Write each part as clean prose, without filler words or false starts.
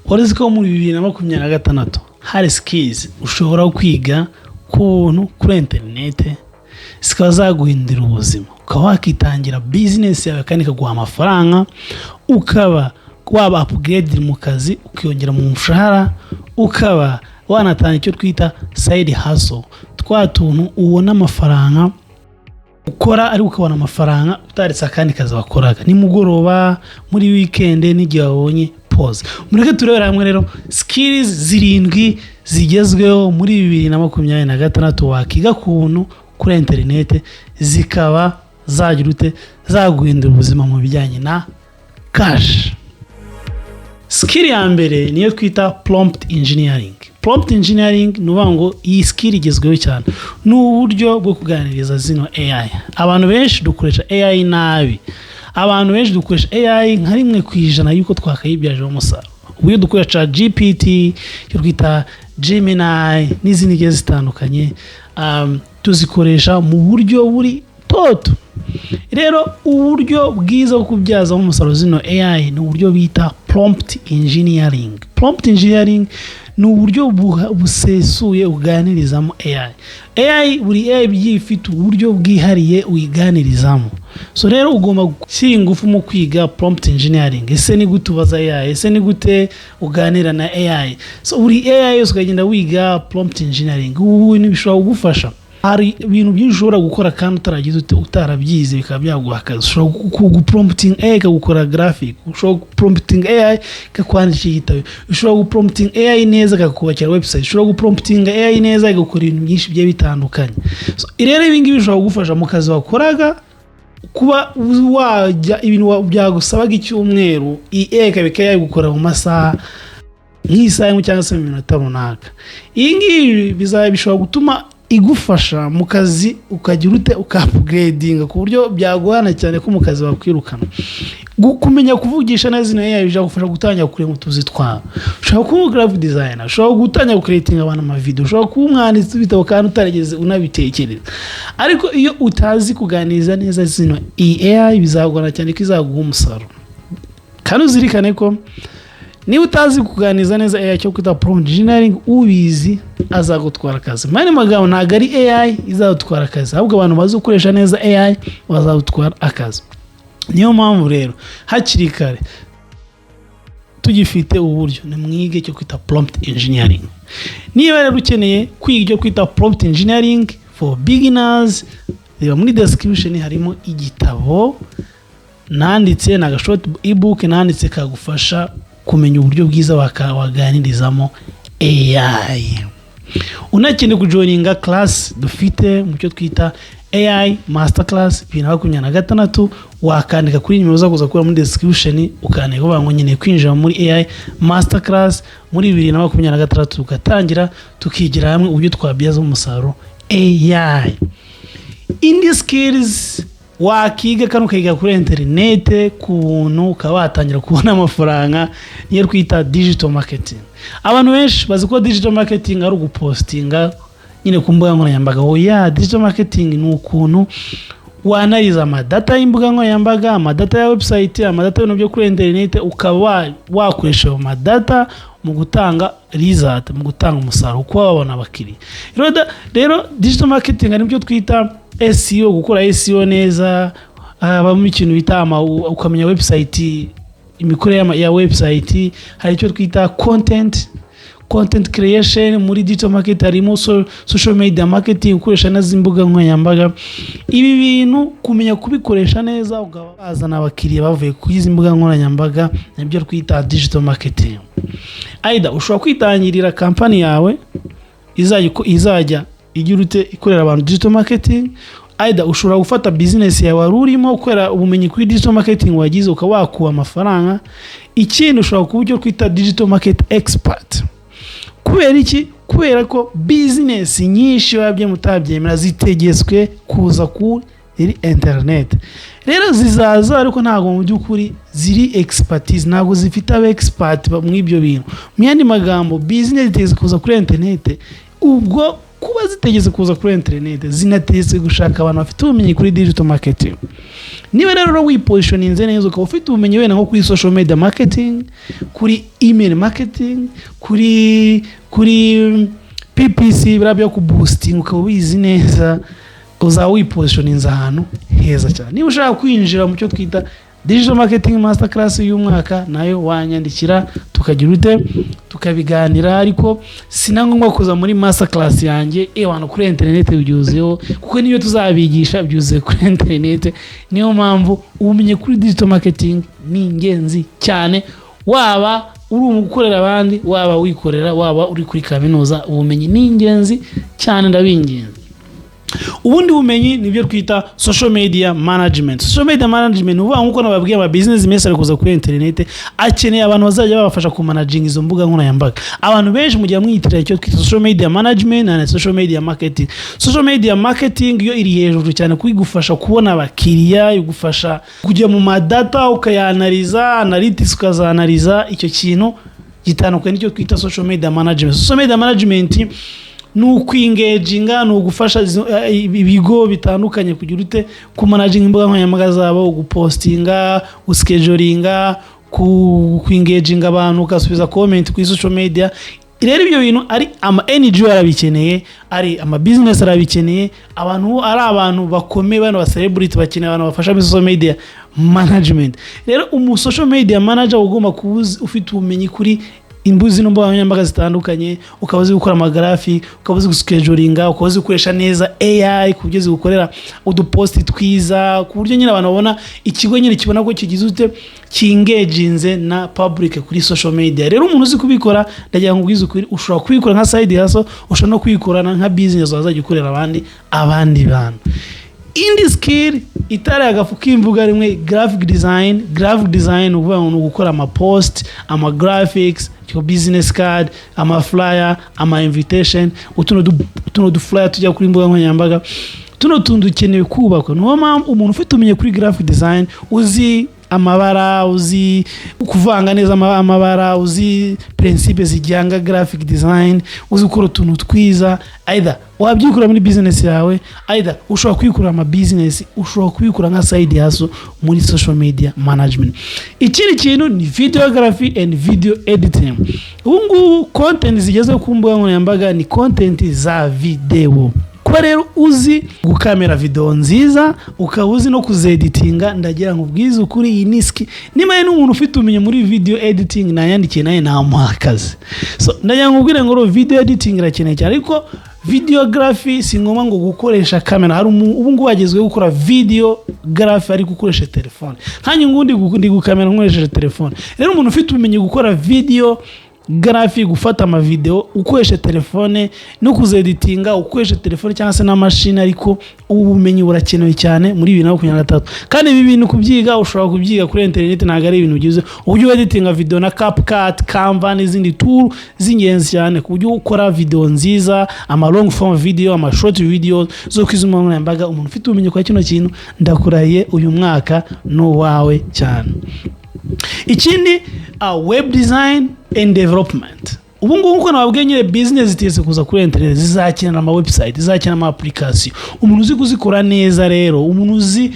Uretse ko muri 2026 hari skills ushobora kwiga kuntu kuri internet zikaba zaguhindura ubuzima, ukaba wakitangira business yawe kandi ikaguha amafaranga, ukaba waba upgrade mu kazi, ukiyongera mu mushahara, ukaba wanatanga icyo twita side hustle, twa tuntu ubona amafaranga ukora ari ukabona amafaranga utaritse akandi kazi wakoraga nimugoroba, muri weekend, n'igihe wabonye pause. Mureke turebera hamwe rero skills 7 zigezweho muri 2026 wakiga kuntu kuri internet zikaba zagirute zaguhindura ubuzima mu bijyanye na cash. Skill ya mbere niyo twita prompt engineering. Prompt engineering nuvuga ngo iyi skill igezweho cyane n'uburyo bwo kuganiriza zino AI. Abantu benshi dukoresha AI nabi. Abantu benshi dukoresha AI nka 1% yuko twakayibyaje umusaruro. Ubuye dukoresha GPT, cyo twita Gemini n'izindi ngiye zitandukanye, tuzikoresha mu buryo buri toto. Rero uburyo bwiza bwo kubyaza umusaruro zino AI ni uburyo bita prompt engineering. Prompt engineering ni uburyo busesuye uganirizamo AI. Buri AI byifite uburyo bwihariye uyiganirizamo. So rero ugomba gushyira ingufu mu kwiga prompt engineering. Ese ni gute ubaza AI? Ese ni gute uganira na AI? So buri AI yose ukagenda wiga prompt engineering. Ubu ni bishobora kugufasha. Hari ibintu byinshi ushobora gukora kandi utarabyize bikaba byaguha akazi. Ushobora guprompting AI ikagukora graphic, ushobora guprompting AI ikakwandikira igitabo, ushobora guprompting AI neza ikakubakira website, ushobora guprompting AI neza igakora ibintu byinshi bigiye bitandukanye. So rero ibi ngibi bishobora kugufasha mu kazi wakoraga, kuba wajya ibintu byagusabaga icyumweru AI ikabika yagukora mu masaha nk'isaha cyangwa se mu minota runaka. Iyi ngibi bishobora gutuma igufasha mu kazi ukagira ute ukapgrading ku buryo byaguhana cyane ko mu kazi bakwirukana. Kumenya kuvugisha neza zino AI bijagufasha gutangira kurema utuzi twawe. Ushobora kuba graphic designer, ushobora gutangira creating abantu ama video, ushobora kuba umwanditsi w'ibitabo kandi utarigeze unabitekereza. Ariko iyo utazi kuganiriza neza zino AI bizagorana cyane ko izaguha umusaruro. Kandi uzirikane ko niba utazi kuganiza neza AI cyo kwita prompt engineering ubizi azagutwara akazi. Mane magambo ntago ari AI izagutwara akazi, ahubwo abantu bazi gukoresha neza AI bazagutwara akazi. Niyo mpamvu rero hakiri kare tugifite uburyo ni mwige cyo kwita prompt engineering. Niba rero ukeneye kwiga cyo kwita prompt engineering for beginners, reba muri description harimo igitabo nanditse na short ebook nanditse kagufasha kumenya uburyo bwiza waganirizamo AI. Unakeneye kujoininga class dufite mu cyo twita AI Masterclass 2026, wakandika kuri nimero zo kuza kura muri description ukandika ko bango nyine kwinjira muri AI Masterclass muri 2026 ugatangira tukigira hamwe uburyo twabyaza umusaruro AI. Indi skills wakiga kandi ukiga kuri internet kuntu ukabatangira kubona amafaranga niyo twita digital marketing. Abantu benshi bazi ko digital marketing ari ugupostinga nyine ku mbuga nkoranyambaga. Oya, digital marketing ni ukuntu wanariza amadata y'imbuga nkoranyambaga, amadata ya website, amadata y'ibintu byo kuri internet, ukaba wakoresha amadata mu gutanga result, mu gutanga umusaruro uko wabona abakiriya. Rero digital marketing ari byo twita SEO, gukora SEO neza, abamo ikintu bita ukamenya website, imikorere ya website, hari icyo twita content creation. Muri digital marketing harimo social media marketing, ukoresha nazo imbuga nkoranyambaga. Ibi bintu kumenya kubikoresha neza ukabazana abakiriya bavuye kuri izi mbuga nkoranyambaga nabyo twita digital marketing. Aida ushobora kwitangirira company yawe izajya igirute ikorera abantu digital marketing. Aida ushobora gufata business yawe urimo ukorera ubumenyi kuri digital marketing wagize ukawakuba amafaranga. Ikindi ushobora kuba icyo twita digital market expert. Kubera iki? Kubera ko business nyinshi wabye mutabyemera zitegetswe kuza kuri internet. Rero zizaza ariko ntago mu byukuri ziri expertise, ntago zifite aba expert mu ibyo bintu. Myandi magambo business itegetswe kuza kuri internet, ubwo kuba zitegetse kuza kuri internet, zinategetse gushaka abantu bafite ubumenyi kuri digital marketing. Niba rero wipositioninze neza ukaba ufite ubumenyi wenda nko kuri social media marketing, kuri email marketing, kuri PPC birabyo ku boosting, ukaba wizi neza uza wipositioninze ahantu heza cyane. Niba ushaka kwinjira mu cyo twita digital marketing masterclass y'umwaka, nayo wanyandikira tukagira tukabiganira, ariko sinangomba kuza muri masterclass yanjye abantu kuri internet byuzeho, kuko niyo tuzabigisha byuze kuri internet. Niyo mpamvu ubumenyi kuri digital marketing ni ingenzi cyane, waba uri gukorera abandi, waba wikorera, waba uri kuri kaminuza, ubumenyi ni ingenzi cyane ndabingenzi. Ubundi bumenyi nibyo twita social media management. Social media management uvuga nkuko nababwiye aba business mese ari kuza kuri internet, akeneye abantu bazajya babafasha ku managing izo mbuga nkoranyambaga. Abantu benshi mu gihe mwiyitirira icyo twita social media management na social media marketing. Social media marketing yo iri hejuru cyane kwigufasha kubona abakiriya, igufasha kujya mu madata ukayanaliza, analytics ukazanaliza. Icyo kintu gitandukanye n'icyo twita social media management. Social media management n'ukwingeginga, n'ugufasha ibigo bitandukanye kugira ku managing imbuga nkoranyambaga zabo, gupostinga, guschedulinga, kwingeginga abantu, ukasubiza comment kuri social media. Rero ibyo bintu ari ama NGO arabikeneye, ari ama business arabikeneye, abantu ari abantu bakomeye, bano ba celebrity bakeneye abantu bafasha muri social media management. Rero social media manager ugomba kubuza ufite ubumenyi kuri imbuzi n'imbuga nkoranyambaga zitandukanye, ukaba uzi gukora amagrafi, ukaba uzi guschedulinga, ukaba uzi gukoresha neza AI kugeza gukorera udupost twiza, ku buryo nyine abantu babona ikigo nyine kibona ko kigize kingeginze na public kuri social media. Rero umuntu uzi kubikora ndagira ngo ubwize ukuri, ushobora kubikora nka side hustle, ushobora no kubikorana nka business wazajya gukorera abandi bantu. Indi skill itari agafu k'imvuga rimwe, graphic design uvuga ngo gukora ama post, ama graphics, your business card, ama flyer, ama invitation, utuno du flyer tujya kuri imbuga nkoranyambaga, tuno tuntu dukenewe kubakwa. Niyo mpamvu umuntu ufite umenye kuri graphic design, uzi amabara, uzi kuvanga neza amabara, uzi principe zijyanga graphic design, uzi gukora utuntu twiza, either wabyikura muri business yawe, either ushobora kwikura ama business, ushobora kwikura nka side hustle muri social media management. Ikindi kintu ni videography and video editing. Ubu content zigeze ku mbuga nkoranyambaga ni content za video. Kuba rero uzi gukamera video nziza, ukaba uzi no kuzeditinga, ndagira ngo ubwize ukuri iyi niski. Niba n'umuntu ufite umenye muri video editing nayandikiye naye namuhakaze. So ndagira ngo ubwire ngo video editing irakeneye cyane, ariko videography si ngoma ngo gukoresha kamera. Hari ubu ngubu wagezwe gukora videography ari gukoresha telefone, kandi ngundi gukamera nkoresheje telefone. Rero umuntu ufite umenye gukora video graphic, gufata ama video ukoresha telefone no kuzeditinga ukoresha telefone cyangwa se na machine, ariko ubumenyi burakenewe cyane muri 2023. Kandi ibi bintu kubyiga ushobora kubyiga kuri internet, ntago ari ibintu byiza. Uburyo editinga video na CapCut, Canva n'izindi tool z'ingenzi cyane ku buryo ukora video nziza, ama long form video, ama short video zo kwizuma nkoranyambaga. Umuntu ufite ubumenyi kwa kino kintu ndakurahiye uyu mwaka no wawe cyane. Ikindi web design and development. Ubu ngubu uko nababwiye nyine business ziteze kuza kuri internet, zizakenera ama website, zizakenera ama application. Umuntu uzi kuzikora neza rero, umuntu uzi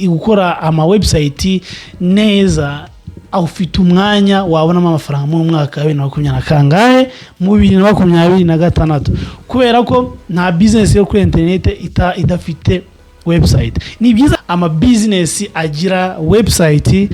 gukora ama website neza, ufite umwanya wabonamo amafaranga mu mwaka wa 2020 kangahe mu 2026, kubera ko nta business yo kuri internet idafite website. Ni byiza ama business agira website,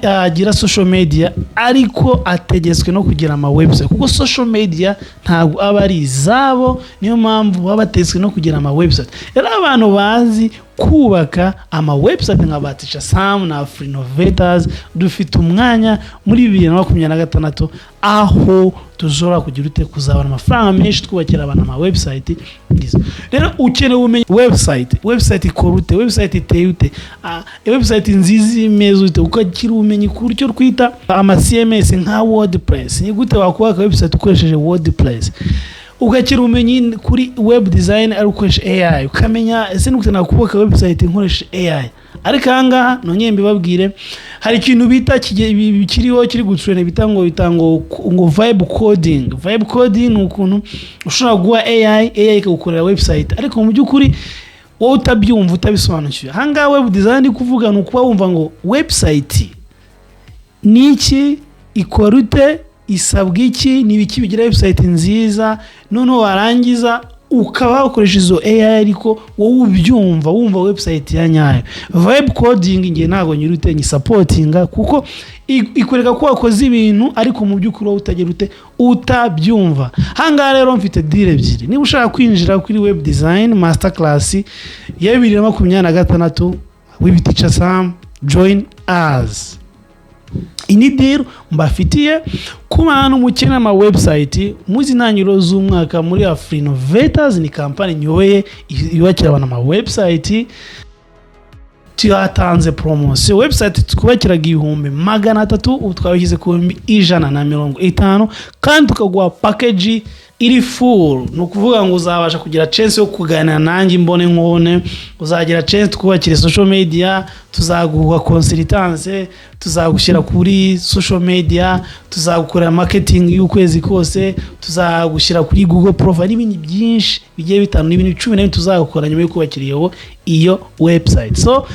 agira social media, ariko ategetswe no kugira ama website, kuko social media ntago aba ari izabo. Niyo mpamvu baba bategetswe no kugira ama website. Rero abantu bazi kubaka ama website nka batisha Sam na Free Innovators dufite umwanya muri 2026 aho tuzora kugira kuzabana amafaranga menshi twubakira abantu ama website. Rero ukeneye umenye website ikorute, website iteyute, website nziza imeze ute, ukakira umenye kuryo twita ama CMS nka WordPress. Ni gute wakubaka website ukoresheje WordPress, ugakira umenye kuri web design ari ukoresha AI, ukamenya ese nukute nakubaka website nkoresha AI. ariko ahangaha nongeye mbibabwire hari ikintu bita kiri gutrend bita ngo vibe coding ni ukuntu ushobora guha AI ikagukorera website ariko mu by'ukuri wowe utabyumva utabisobanukiwe. Ahangaha web design kuvuga ni ukuba wumva ngo website ni iki, ikora ute, isabwa iki, ni ibiki bigira website nziza, noneho warangiza ukaba ukoresha izo AI ariko wowe ubyumva wumva website ya nyayo. Vibe coding ngiye ntago nyirute supportinga kuko ikoreka ko wakoze ibintu ariko mu by'ukuri utagira ute utabyumva. Hanga rero mfite deal ebyiri. Niba ushaka kwinjira kuri web design masterclass ya 2026 w'ibiticha Sam, join us. Ini deal mbafitiye ku bantu mukena ama website muzi ntangiro z'umwaka muri Afrinovators, ni kampani nyoye yubakira abantu ama website. Tuyatanze promotion website twubakiraga 300 ubu twabishyize ku 150 kandi tukaguha package iri full. No kuvuga ngo uzabasha kugira chance yo kuganira nanjye mbone nkone, uzagira chance twubakira social media, tuzaguha consultance, tuzagushyira kuri social media, tuzagukorera marketing y'ukwezi kose, tuzagushyira kuri Google profile n'ibindi byinshi bigiye bitanu n'ibindi 10 tuzagukora nyuma yo kubakira iyo website. So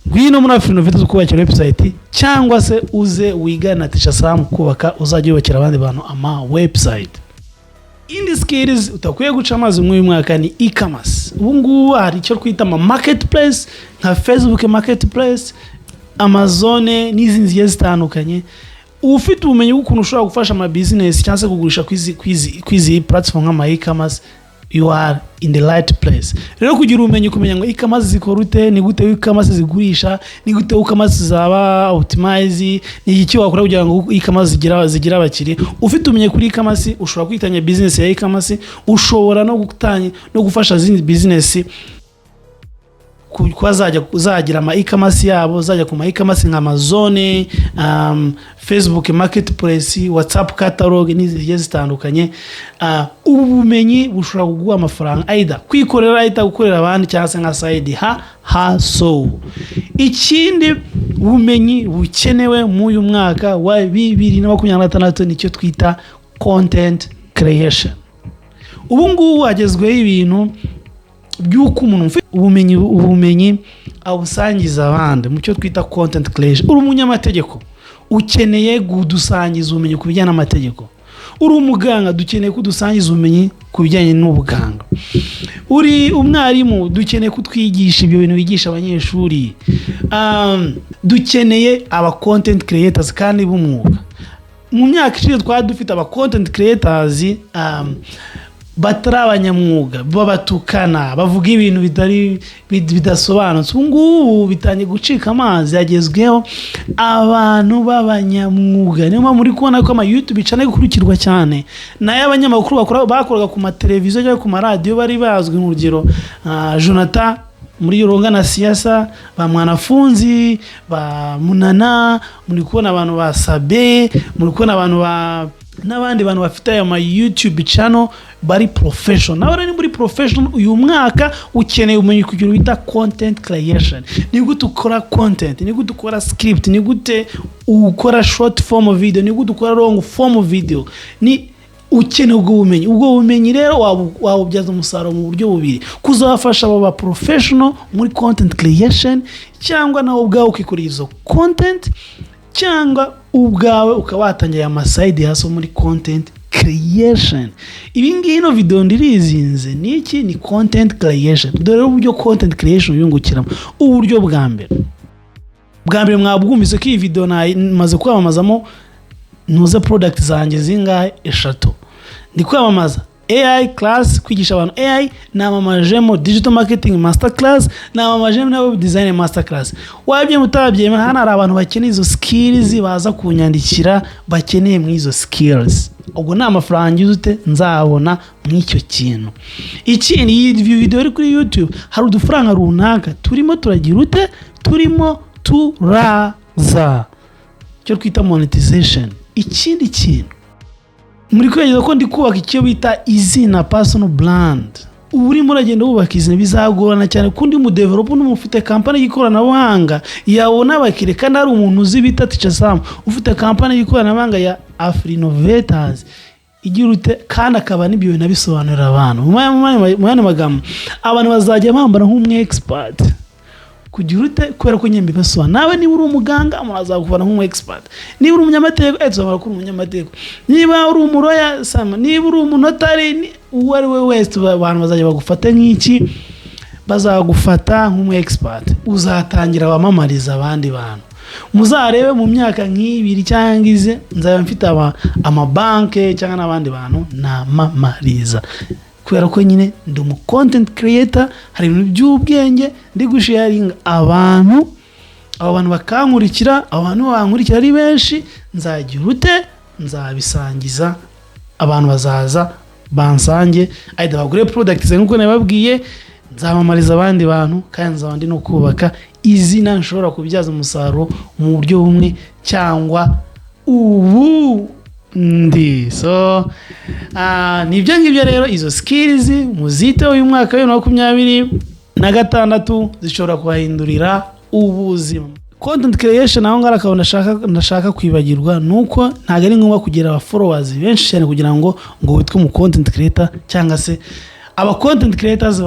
ngwino muri Afrinovators kubakira website cyangwa se uze wiga na Teacher Sam kubaka uzajye yubakira abandi bantu ama website. Indi skills utakwiye guca amazi mu mwaka ni e-commerce. Ubu ngubu hari icyo twita marketplace nka Facebook marketplace, Amazon n'izindi zigiye zitandukanye. Ufite ubumenyi bw'ukuntu ushobora gufasha ama business cyangwa se kugurisha kwizi platform nka e-commerce, you are in the right place. Rero kugira ubumenyi kumenya ngo e-commerce zikora ute, ni gute e-commerce zigurisha, ni gute e-commerce zaba optimize, ni iki wakora kugira ngo e-commerce zigira abakiri. Ufite ubumenyi kuri e-commerce ushobora kwitanya business ya e-commerce, ushobora no gutanya no gufasha zindi business kuzagira ama e-commerce yabo, zajya ku ma e-commerce nka Amazon, Facebook marketplace, WhatsApp catalog n'izigiye zitandukanye. Ubumenyi bushobora kuguha amafaranga aida kwikorera aida gukorera abandi cyangwa se nka side hustle. Ikindi ubumenyi bukenewe mu uyu mwaka wa 2026 nicyo twita content creation. Ubu ngubu hagezweho ibintu by'uko umuntu ubumenyi abusangiza abandi mu cyo twita content creation. Uri umunyamategeko ukeneye gudusangiza ubumenyi ku bijyanye n'amategeko. Uri umuganga dukeneye kudusangiza ubumenyi ku bijyanye n'ubuganga. Uri umwarimu dukeneye kutwigisha ibyo bintu bigisha abanyeshuri. Dukeneye aba content creators kandi b'umwuga. Mu myaka ishize twari dufite aba content creators batari abanyamwuga, babatukana, bavuga ibintu bidasobanutse. Ubu ngubu bitangiye gucika amazi, yagezweho abantu b'abanyamwuga. Niyo mpamvu muri kubona ko ama YouTube channel gukurikirwa cyane, nayo abanyamakuru bakoraga ku mateleviziyo cyangwa ku maradiyo bari bazwi. Urugero Jonathan muri Ronga na siasa, ba Mwanafunzi, ba Munana, muri kubona abantu ba Sabe, muri kubona abantu n'abandi bantu bafite ama YouTube channel bari professional. Nawe ni muri professional uyu mwaka ukeneye umenye kugira bita content creation. Ni gute ukora content, ni gute ukora script, ni gute ukora short form video, ni gute ukora long form video. Ni ukeneye ubwo bumenyi rero wabubyaza umusaruro mu buryo bubiri. Kuzafasha aba professional muri content creation, cyangwa nawe ubwawe ukikorera izo content, cyangwa ubwawe ukawatangira ama side hustle muri content creation. Ibi ngiyi no video ndirizinze niki ni content creation. Dore uburyo content creation yungukiramo. Uburyo bwa mbere mwabwumvise ko iyi video maze kwamamazamo nuza product zanjye zingahe 3. Ndi kwamamaza AI class, kwigisha abantu AI, namamajemo digital marketing master class, namamajemo na web design master class. Wabye mutabyema hana ari abantu bakeneye izo skills baza kunyandikira, bakeneye mu izo skills. Ubwo na amafaranga yuzute nzabona mw'icyo kintu. Ikindi iyi video iri kuri YouTube hari udufaranga runaka turimo turagira ute, turimo turaza cyo twita monetization. Ikindi kintu muri kwegeza ko ndi kubaka icyo bita izina personal brand. urimo uragenda wubaka izina bizagorana cyane kundi mu developer n'umufite company y'ikoranabuhanga yabona abakire kandi ari umuntu uzi bita Teacher Sam ufite company y'ikoranabuhanga ya Afrinnovators igira ute kandi akaba n'ibyo bintu bisobanurira abantu mu magambo abantu bazajya bambara nk'umwe expert kugira ute kubera ko nyembe basobanura nawe niba uri umuganga muzagufana nk'umu expert niba uri umunyamategeko uzabara ko uri umunyamategeko niba uri umuroya sama niba uri umunotari uwo ari we wese abantu bazajya bagufata nk'iki bazagufata nk'umu expert uzatangira wamamariza abandi bantu muzarebe mu myaka nk'ibiri cyangwa ize nzaba mfite amabanke cyangwa n'abandi bantu namamariza kubera ko nyine ndi umu content creator hari ibintu by'ubwenge ndi gusharinga abantu bakankurikira abantu bankurikira ari benshi nzagira ute nzabisangiza abantu bazaza bansange aida bagure products nkuko nababwiye nzamamariza abandi bantu kandi nzaba ndi no kubaka izina nshobora kubyaza umusaruro mu buryo bumwe cyangwa ubu ndi so nibyo ngibyo rero izo skills muzite uyu mwaka wa 2026 zishobora kubahindurira ubuzima. Content creation aho ngara akaba ndashaka kwibagirwa nuko ntago ari ngombwa kugira aba followers benshi cyane kugira ngo witwe mu content creator cyangwa se aba content creators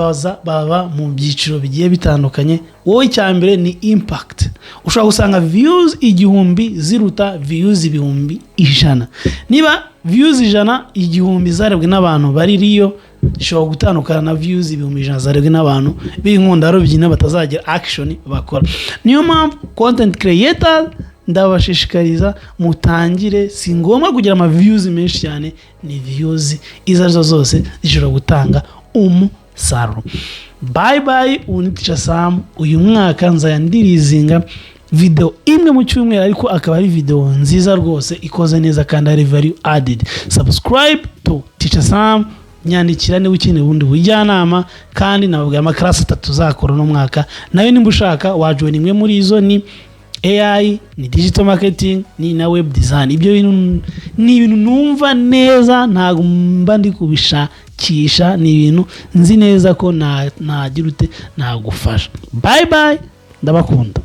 baba mu byiciro bigiye bitandukanye. Wowe cyambere ni impact, ushobora gusanga views 1000 ziruta views 100. Niba views 100 zarebwe n'abantu bari riyo shobora gutandukana na views 100 zarebwe n'abantu b'inkunda rubyina batazagira action bakora. Niyo mpamvu content creator ndabashishikariza mutangire, si ngombwa kugira ama views menshi cyane, ni views izazo zose zishobora gutanga umusaruro. Bye bye, uni Teacher Sam. Uyu mwaka nzayandirizinga video imwe mu cyumweru, ariko akaba ari video nziza rwose ikoze neza kandi ari value added. Subscribe to Teacher Sam, nyandikira niba ukeneye ubundi bujyanama, kandi nababwiye amaklasi 3 zakora no mwaka. Nayo nimba ushaka wajoin imwe muri izo, ni AI, ni digital marketing, ni na web design. Ibyo bintu ni ibintu numva neza, ntago mba ndi kubishakisha, ni ibintu nzi neza ko nagira ute nagufasha. Bye bye, ndabakunda.